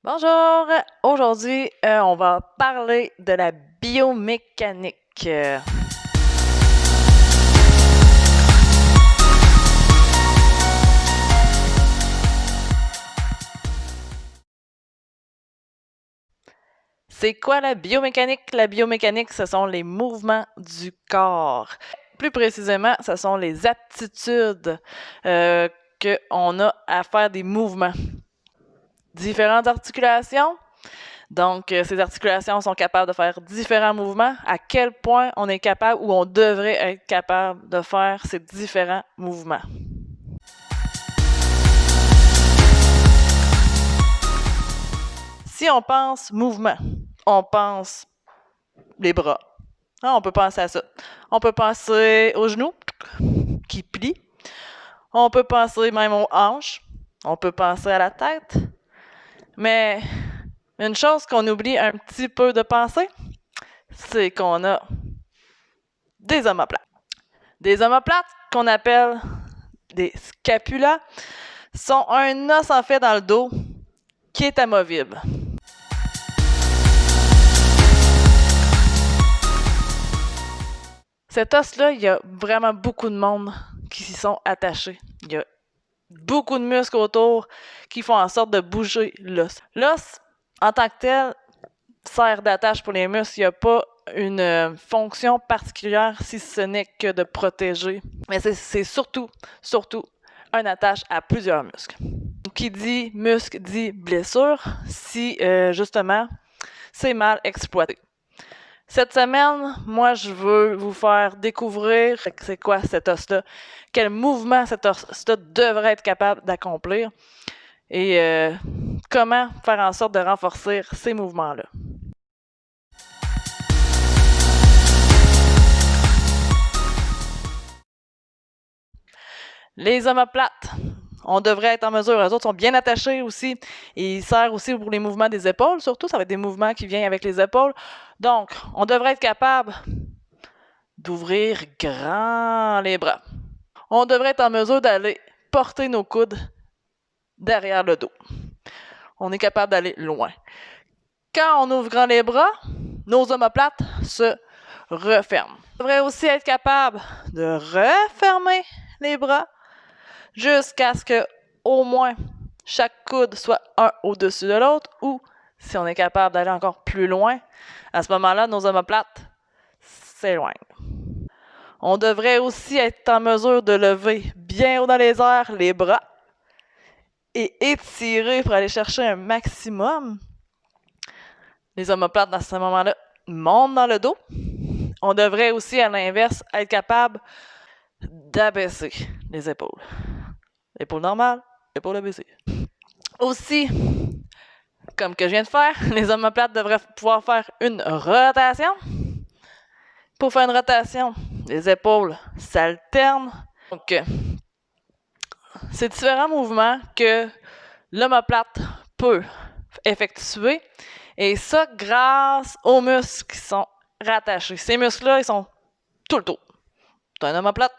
Bonjour! Aujourd'hui, on va parler de la biomécanique. C'est quoi la biomécanique? La biomécanique, ce sont les mouvements du corps. Plus précisément, ce sont les aptitudes qu'on a à faire des mouvements. Différentes articulations. Donc, ces articulations sont capables de faire différents mouvements. À quel point on est capable ou on devrait être capable de faire ces différents mouvements. Si on pense mouvement, on pense les bras. On peut penser à ça. On peut penser aux genoux qui plient. On peut penser même aux hanches. On peut penser à la tête. Mais une chose qu'on oublie un petit peu de penser, c'est qu'on a des omoplates. Des omoplates qu'on appelle des scapulas sont un os en fait dans le dos qui est amovible. Cet os-là, il y a vraiment beaucoup de monde qui s'y sont attachés. Il y a beaucoup de muscles autour qui font en sorte de bouger l'os. L'os, en tant que tel, sert d'attache pour les muscles. Il n'y a pas une fonction particulière si ce n'est que de protéger. Mais c'est surtout une attache à plusieurs muscles. Qui dit muscle dit blessure si justement c'est mal exploité. Cette semaine, moi, je veux vous faire découvrir c'est quoi cet os-là, quel mouvement cet os-là devrait être capable d'accomplir et comment faire en sorte de renforcer ces mouvements-là. Les omoplates, on devrait être en mesure, eux autres sont bien attachés aussi, et ils servent aussi pour les mouvements des épaules, surtout, ça va être des mouvements qui viennent avec les épaules. Donc, on devrait être capable d'ouvrir grand les bras. On devrait être en mesure d'aller porter nos coudes derrière le dos. On est capable d'aller loin. Quand on ouvre grand les bras, nos omoplates se referment. On devrait aussi être capable de refermer les bras jusqu'à ce que au moins chaque coude soit un au-dessus de l'autre ou si on est capable d'aller encore plus loin, à ce moment-là, nos omoplates s'éloignent. On devrait aussi être en mesure de lever bien haut dans les airs les bras et étirer pour aller chercher un maximum. Les omoplates, dans ce moment-là, montent dans le dos. On devrait aussi, à l'inverse, être capable d'abaisser les épaules. Épaule normale, épaule abaissée. Aussi, comme que je viens de faire, les omoplates devraient pouvoir faire une rotation. Pour faire une rotation, les épaules s'alternent. Donc, c'est différents mouvements que l'omoplate peut effectuer. Et ça, grâce aux muscles qui sont rattachés. Ces muscles-là, ils sont tout le tour. T'as un omoplate,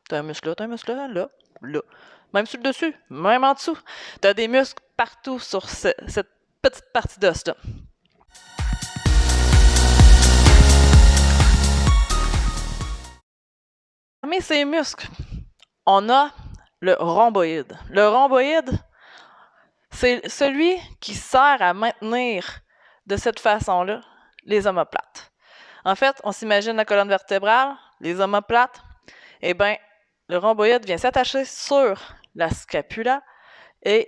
t'as un muscle là, t'as un muscle là, là. Même sur le dessus, même en dessous. T'as des muscles partout sur cette petite partie d'os-là. Parmi ces muscles, on a le rhomboïde. Le rhomboïde, c'est celui qui sert à maintenir de cette façon-là les omoplates. En fait, on s'imagine la colonne vertébrale, les omoplates, et bien, le rhomboïde vient s'attacher sur la scapula et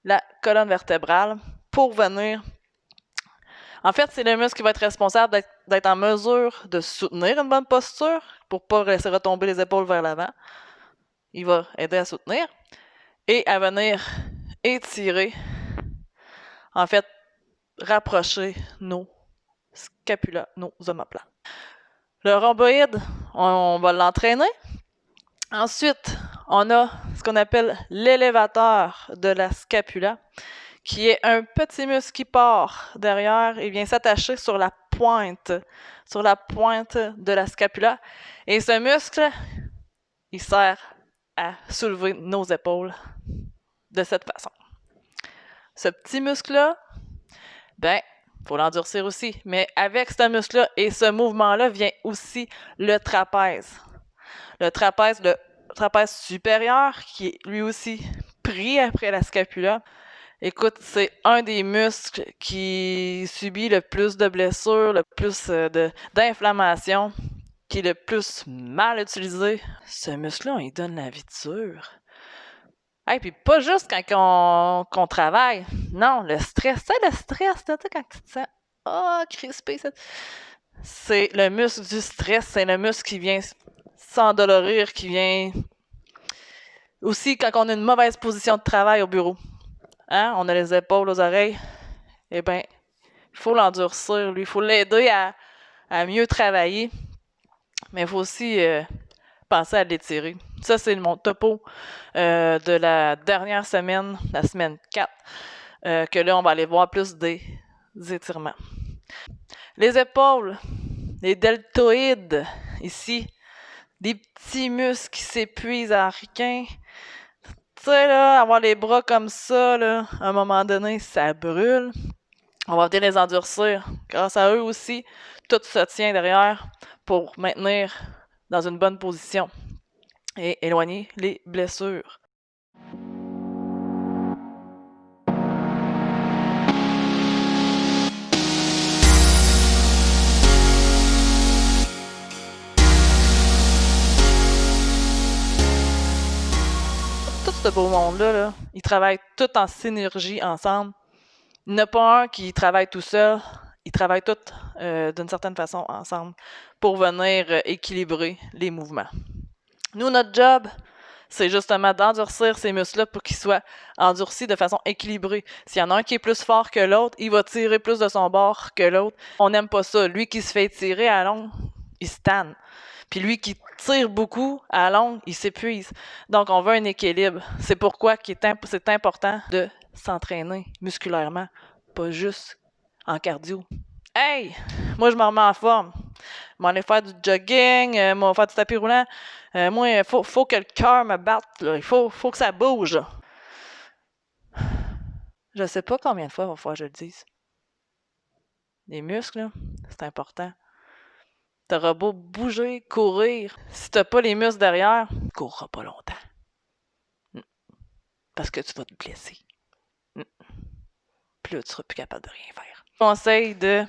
la colonne vertébrale pour venir. En fait, c'est le muscle qui va être responsable d'être en mesure de soutenir une bonne posture pour ne pas laisser retomber les épaules vers l'avant. Il va aider à soutenir et à venir étirer, en fait, rapprocher nos scapulas, nos omoplates. Le rhomboïde, on va l'entraîner. Ensuite, on a ce qu'on appelle l'élévateur de la scapula, qui est un petit muscle qui part derrière et vient s'attacher sur la pointe de la scapula. Et ce muscle, il sert à soulever nos épaules de cette façon. Ce petit muscle-là, ben, faut l'endurcir aussi. Mais avec ce muscle-là et ce mouvement-là vient aussi le trapèze. Le trapèze supérieur qui est lui aussi pris après la scapula. Écoute, c'est un des muscles qui subit le plus de blessures, le plus d'inflammation, qui est le plus mal utilisé. Ce muscle-là, il donne la vie dure. Et puis pas juste quand on travaille. Non, le stress, le stress, tu sais, quand tu te sens crispé, c'est le muscle du stress, c'est le muscle qui vient s'endolorir, qui vient aussi quand on a une mauvaise position de travail au bureau. Hein? On a les épaules aux oreilles. Eh bien, il faut l'endurcir, lui. Il faut l'aider à mieux travailler. Mais il faut aussi penser à l'étirer. Ça, c'est mon topo de la dernière semaine, la semaine 4, que là, on va aller voir plus des étirements. Les épaules, les deltoïdes, ici, des petits muscles qui s'épuisent à rien. Tu sais, là, avoir les bras comme ça, là, à un moment donné, ça brûle. On va venir les endurcir. Grâce à eux aussi, tout se tient derrière pour maintenir dans une bonne position et éloigner les blessures. Tout ce beau monde-là, là, ils travaillent tout en synergie ensemble. Il n'y en a pas un qui travaille tout seul. Ils travaillent tous d'une certaine façon ensemble pour venir équilibrer les mouvements. Nous, notre job, c'est justement d'endurcir ces muscles-là pour qu'ils soient endurcis de façon équilibrée. S'il y en a un qui est plus fort que l'autre, il va tirer plus de son bord que l'autre. On n'aime pas ça. Lui qui se fait tirer à longue, il se tanne. Puis lui qui tire beaucoup à longue, il s'épuise. Donc, on veut un équilibre. C'est pourquoi c'est important de s'entraîner musculairement, pas juste en cardio. Hey! Moi, je me remets en forme. Je vais aller faire du jogging, je vais faire du tapis roulant. Moi, il faut que le cœur me batte. Là. Il faut que ça bouge. Là. Je sais pas combien de fois il va falloir que je le dise. Les muscles, là, c'est important. T'auras beau bouger, courir. Si t'as pas les muscles derrière, tu courras pas longtemps. Parce que tu vas te blesser. Puis là, tu seras plus capable de rien faire. Je conseille de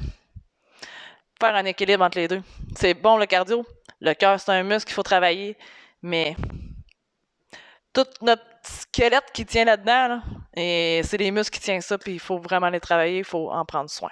faire un équilibre entre les deux. C'est bon le cardio. Le cœur, c'est un muscle qu'il faut travailler. Mais tout notre squelette qui tient là-dedans, là, et c'est les muscles qui tiennent ça, puis il faut vraiment les travailler, il faut en prendre soin.